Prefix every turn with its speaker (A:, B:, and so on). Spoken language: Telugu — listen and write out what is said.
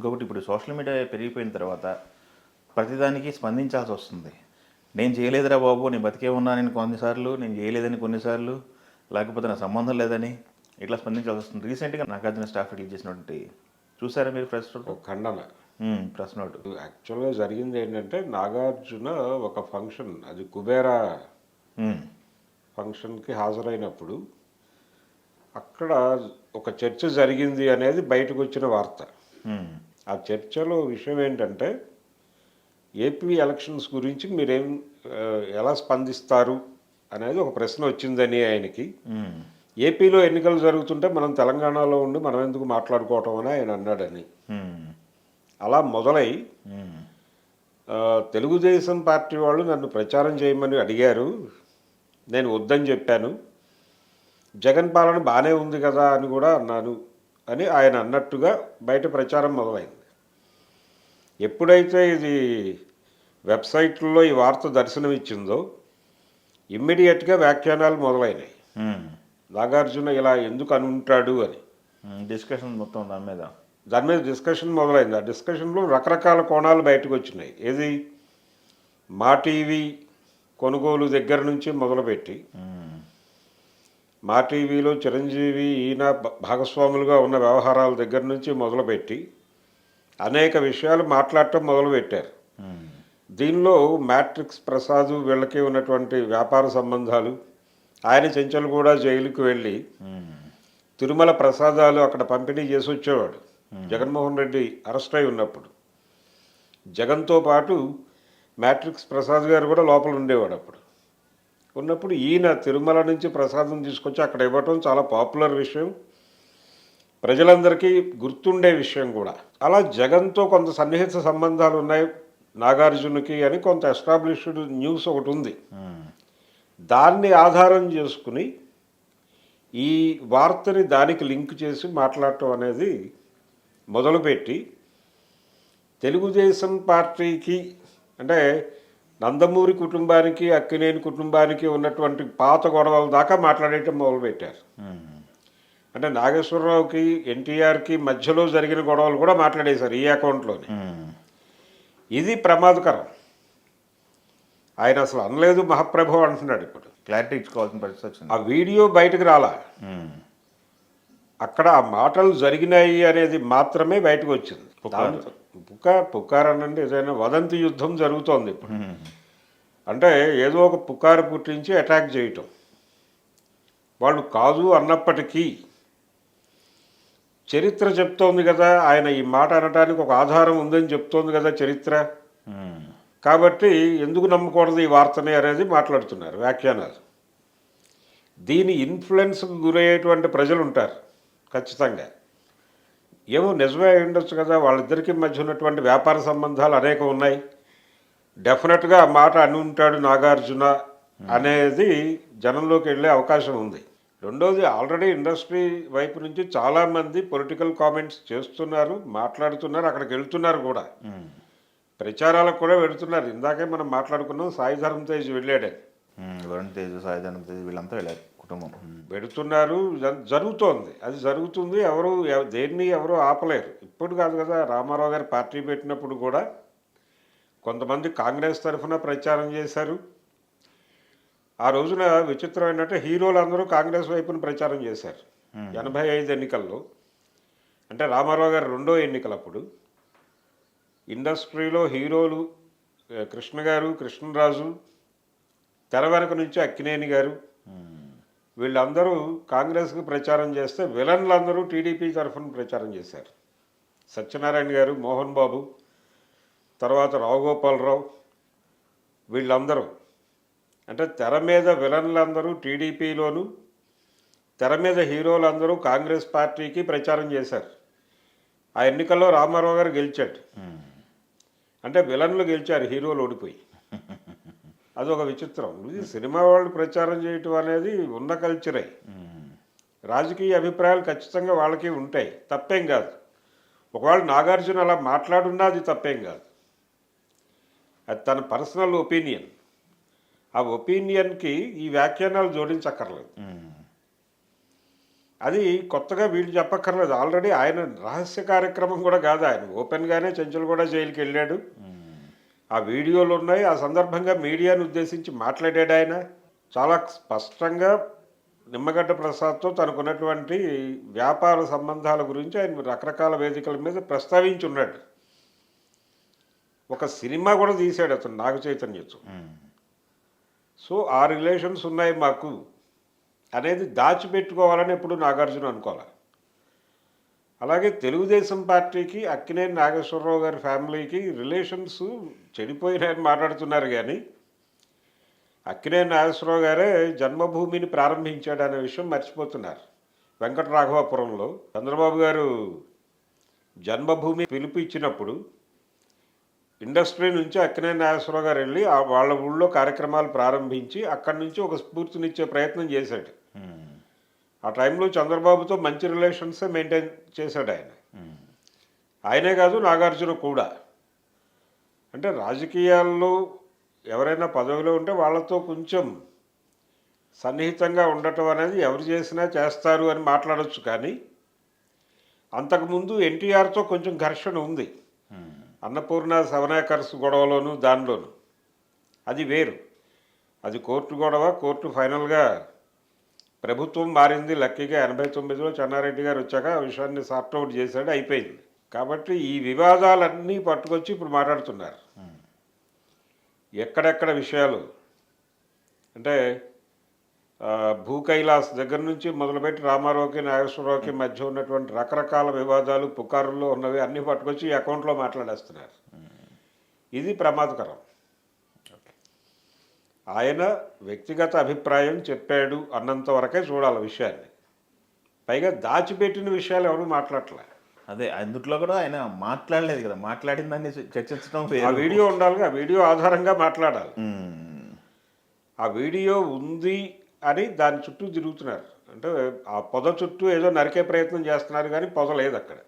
A: ఇంకొకటి ఇప్పుడు సోషల్ మీడియా పెరిగిపోయిన తర్వాత ప్రతిదానికి స్పందించాల్సి వస్తుంది. నేను చేయలేదురా బాబు, నేను బతికే ఉన్నానని కొన్నిసార్లు, నేను చేయలేదని కొన్నిసార్లు, లేకపోతే నా సంబంధం లేదని ఇట్లా స్పందించాల్సి వస్తుంది. రీసెంట్గా నాగార్జున స్టాఫ్ రిలీజ్ చేసినటువంటి చూసారా మీరు ప్రెస్ నోట్?
B: ఒక ఖండన.
A: ప్రెస్ నోట్
B: యాక్చువల్గా జరిగింది ఏంటంటే నాగార్జున ఒక ఫంక్షన్, అది కుబేరా ఫంక్షన్కి హాజరైనప్పుడు అక్కడ ఒక చర్చ జరిగింది అనేది బయటకు వచ్చిన వార్త. ఆ చర్చలో విషయం ఏంటంటే ఏపీ ఎలక్షన్స్ గురించి మీరేం ఎలా స్పందిస్తారు అనేది ఒక ప్రశ్న వచ్చిందని ఆయనకి. ఏపీలో ఎన్నికలు జరుగుతుంటే మనం తెలంగాణలో ఉండి మనం ఎందుకు మాట్లాడుకోవటం అని ఆయన అన్నాడని. అలా మొదలై తెలుగుదేశం పార్టీ వాళ్ళు నన్ను ప్రచారం చేయమని అడిగారు, నేను వద్దని చెప్పాను, జగన్ పాలన బాగానే ఉంది కదా అని కూడా అన్నాను అని ఆయన అన్నట్టుగా బయట ప్రచారం మొదలైంది. ఎప్పుడైతే ఇది వెబ్సైట్లలో ఈ వార్త దర్శనం ఇచ్చిందో ఇమ్మీడియట్గా వ్యాఖ్యానాలు మొదలైనాయి. నాగార్జున ఇలా ఎందుకు అనుంటాడు అని
A: డిస్కషన్ మొత్తం
B: దాని మీద డిస్కషన్ మొదలైంది. ఆ డిస్కషన్లో రకరకాల కోణాలు బయటకు వచ్చినాయి. ఏది మా టీవీ కొనుగోలు దగ్గర నుంచి మొదలుపెట్టి మా టీవీలో చిరంజీవి ఈయన భాగస్వాములుగా ఉన్న వ్యవహారాల దగ్గర నుంచి మొదలుపెట్టి అనేక విషయాలు మాట్లాడటం మొదలుపెట్టారు. దీనిలో మ్యాట్రిక్స్ ప్రసాద్ వీళ్ళకి ఉన్నటువంటి వ్యాపార సంబంధాలు, ఆయన చెంచలు కూడా జైలుకు వెళ్ళి తిరుమల ప్రసాదాలు అక్కడ పంపిణీ చేసి వచ్చేవాడు జగన్మోహన్ రెడ్డి అరెస్ట్ అయి ఉన్నప్పుడు. జగన్తో పాటు మ్యాట్రిక్స్ ప్రసాద్ గారు కూడా లోపల ఉండేవాడు అప్పుడు. ఉన్నప్పుడు ఈయన తిరుమల నుంచి ప్రసాదం తీసుకొచ్చి అక్కడ ఇవ్వటం చాలా పాపులర్ విషయం, ప్రజలందరికీ గుర్తుండే విషయం కూడా. అలా జగన్తో కొంత సన్నిహిత సంబంధాలు ఉన్నాయి నాగార్జునకి అని కొంత ఎస్టాబ్లిష్డ్ న్యూస్ ఒకటి ఉంది. దాన్ని ఆధారం చేసుకుని ఈ వార్తని దానికి లింక్ చేసి మాట్లాడటం అనేది మొదలుపెట్టి తెలుగుదేశం పార్టీకి, అంటే నందమూరి కుటుంబానికి అక్కినేని కుటుంబానికి ఉన్నటువంటి పాత గొడవల దాకా మాట్లాడేయటం మొదలుపెట్టారు. అంటే నాగేశ్వరరావుకి ఎన్టీఆర్కి మధ్యలో జరిగిన గొడవలు కూడా మాట్లాడేశారు ఈ అకౌంట్లోనే. ఇది ప్రమాదకరం. ఆయన అసలు అనలేదు మహాప్రభు అంటున్నాడు. ఇప్పుడు
A: క్లారిటీ ఇచ్చుకోవాల్సిన పరిస్థితి వచ్చింది.
B: ఆ వీడియో బయటకు రాలా, అక్కడ ఆ మాటలు జరిగినాయి అనేది మాత్రమే బయటకు వచ్చింది. పుకార్ అనండి, ఏదైనా వదంతి యుద్ధం జరుగుతోంది ఇప్పుడు. అంటే ఏదో ఒక పుకారు పుట్టించి అటాక్ చేయటం. వాళ్ళు కాదు అన్నప్పటికీ చరిత్ర చెప్తోంది కదా, ఆయన ఈ మాట అనడానికి ఒక ఆధారం ఉందని చెప్తోంది కదా చరిత్ర. కాబట్టి ఎందుకు నమ్మకూడదు ఈ వార్తని అనేది మాట్లాడుతున్నారు వ్యాఖ్యానాలు. దీని ఇన్ఫ్లుయెన్స్కు గురయ్యేటువంటి ప్రజలు ఉంటారు ఖచ్చితంగా. ఏమో నిజమే అయి ఉండొచ్చు కదా, వాళ్ళిద్దరికీ మధ్య ఉన్నటువంటి వ్యాపార సంబంధాలు అనేకం ఉన్నాయి, డెఫినెట్గా ఆ మాట అని ఉంటాడు నాగార్జున అనేది జనంలోకి వెళ్ళే అవకాశం ఉంది. రెండోది, ఆల్రెడీ ఇండస్ట్రీ వైపు నుంచి చాలామంది పొలిటికల్ కామెంట్స్ చేస్తున్నారు, మాట్లాడుతున్నారు, అక్కడికి వెళ్తున్నారు కూడా, ప్రచారాలకు కూడా వెళుతున్నారు. ఇందాకే మనం మాట్లాడుకున్నాం, సాయి ధరమ్ తేజ్ వెళ్ళాడని.
A: వరుణ్ తేజ్, సాయి ధరమ్ తేజ్ వీళ్ళంతా వెళ్ళారు, కుటుంబం
B: పెడుతున్నారు. జరుగుతోంది, అది జరుగుతుంది. దేన్ని ఎవరు ఆపలేరు. ఇప్పుడు కాదు కదా, రామారావు గారు పార్టీ పెట్టినప్పుడు కూడా కొంతమంది కాంగ్రెస్ తరఫున ప్రచారం చేశారు. ఆ రోజున విచిత్రం ఏంటంటే హీరోలందరూ కాంగ్రెస్ వైపున ప్రచారం చేశారు 85 ఎన్నికల్లో. అంటే రామారావు గారు రెండో ఎన్నికలప్పుడు ఇండస్ట్రీలో హీరోలు కృష్ణ గారు, కృష్ణరాజు, తెర వెనక నుంచి అక్కినేని గారు, వీళ్ళందరూ కాంగ్రెస్కి ప్రచారం చేస్తే విలన్లందరూ టీడీపీ తరఫున ప్రచారం చేశారు. సత్యనారాయణ గారు, మోహన్ బాబు, తర్వాత రావుగోపాలరావు, వీళ్ళందరూ. అంటే తెర మీద విలన్లందరూ టీడీపీలోను, తెర మీద హీరోలందరూ కాంగ్రెస్ పార్టీకి ప్రచారం చేశారు. ఆ ఎన్నికల్లో రామారావు గారు గెలిచాడు. అంటే విలన్లు గెలిచారు, హీరోలు ఓడిపోయి. అదొక విచిత్రం. ఇది సినిమా వాళ్ళు ప్రచారం చేయటం అనేది ఉన్న కల్చరే. రాజకీయ అభిప్రాయాలు ఖచ్చితంగా వాళ్ళకి ఉంటాయి, తప్పేం కాదు. ఒకవేళ నాగార్జున అలా మాట్లాడున్నా అది తప్పేం కాదు, అది తన పర్సనల్ ఒపీనియన్. ఆ ఒపీనియన్కి ఈ వ్యాఖ్యానాలు జోడించక్కర్లేదు. అది కొత్తగా వీళ్ళు చెప్పక్కర్లేదు. ఆల్రెడీ ఆయన రహస్య కార్యక్రమం కూడా కాదు, ఆయన ఓపెన్గానే చెంచులగూడ జైలుకి వెళ్ళాడు. ఆ వీడియోలు ఉన్నాయి. ఆ సందర్భంగా మీడియాను ఉద్దేశించి మాట్లాడాడు ఆయన. చాలా స్పష్టంగా నిమ్మగడ్డ ప్రసాద్తో తనకున్నటువంటి వ్యాపార సంబంధాల గురించి ఆయన రకరకాల వేదికల మీద ప్రస్తావించున్నాడు. ఒక సినిమా కూడా తీశాడు అతను నాగ చైతన్యతో. సో ఆ రిలేషన్స్ ఉన్నాయి మాకు అనేది దాచిపెట్టుకోవాలని ఎప్పుడు నాగార్జున అనుకోవాలి. అలాగే తెలుగుదేశం పార్టీకి అక్కినేని నాగేశ్వరరావు గారి ఫ్యామిలీకి రిలేషన్స్ చెడిపోయినాయని మాట్లాడుతున్నారు, కానీ అక్కినేని నాగేశ్వరరావు గారే జన్మభూమిని ప్రారంభించాడు అనే విషయం మర్చిపోతున్నారు. వెంకటరాఘవాపురంలో చంద్రబాబు గారు జన్మభూమి పిలుపు ఇచ్చినప్పుడు ఇండస్ట్రీ నుంచి అక్కినేని నాగేశ్వరరావు గారు వెళ్ళి వాళ్ళ ఊళ్ళో కార్యక్రమాలు ప్రారంభించి అక్కడి నుంచి ఒక స్ఫూర్తినిచ్చే ప్రయత్నం చేశాడు. ఆ టైంలో చంద్రబాబుతో మంచి రిలేషన్సే మెయింటైన్ చేశాడు ఆయన. ఆయనే కాదు, నాగార్జున కూడా. అంటే రాజకీయాల్లో ఎవరైనా పదవిలో ఉంటే వాళ్ళతో కొంచెం సన్నిహితంగా ఉండటం అనేది ఎవరు చేసినా చేస్తారు అని మాట్లాడచ్చు, కానీ అంతకుముందు ఎన్టీఆర్తో కొంచెం ఘర్షణ ఉంది. అన్నపూర్ణ సవనాకర్స్ గొడవలోను దానిలోను. అది వేరు. అది కోర్టు గొడవ. కోర్టు ఫైనల్గా ప్రభుత్వం మారింది. లక్కీగా 89లో చెన్నారెడ్డి గారు వచ్చాక ఆ విషయాన్ని సార్ట్అవుట్ చేశాడు, అయిపోయింది. కాబట్టి ఈ వివాదాలన్నీ పట్టుకొచ్చి ఇప్పుడు మాట్లాడుతున్నారు. ఎక్కడెక్కడ విషయాలు అంటే భూ కైలాస్ దగ్గర నుంచి మొదలుపెట్టి రామారావుకి నాగేశ్వరరావుకి మధ్య ఉన్నటువంటి రకరకాల వివాదాలు పుకారుల్లో ఉన్నవి అన్నీ పట్టుకొచ్చి ఈ అకౌంట్లో మాట్లాడేస్తున్నారు. ఇది ప్రమాదకరం. ఆయన వ్యక్తిగత అభిప్రాయం చెప్పాడు అన్నంత వరకే చూడాలి విషయాన్ని. పైగా దాచిపెట్టిన విషయాలు ఎవరు మాట్లాడలే.
A: అదే అందుట్లో కూడా ఆయన మాట్లాడలేదు కదా, మాట్లాడిందాన్ని చర్చించడం
B: ఆ వీడియో ఉండాలిగా, ఆ వీడియో ఆధారంగా మాట్లాడాలి.
A: మ్మ్.
B: ఆ వీడియో ఉంది అని దాని చుట్టూ తిరుగుతున్నారు. అంటే ఆ పొద చుట్టూ ఏదో నరికే ప్రయత్నం చేస్తున్నారు, కానీ పొద లేదు అక్కడ.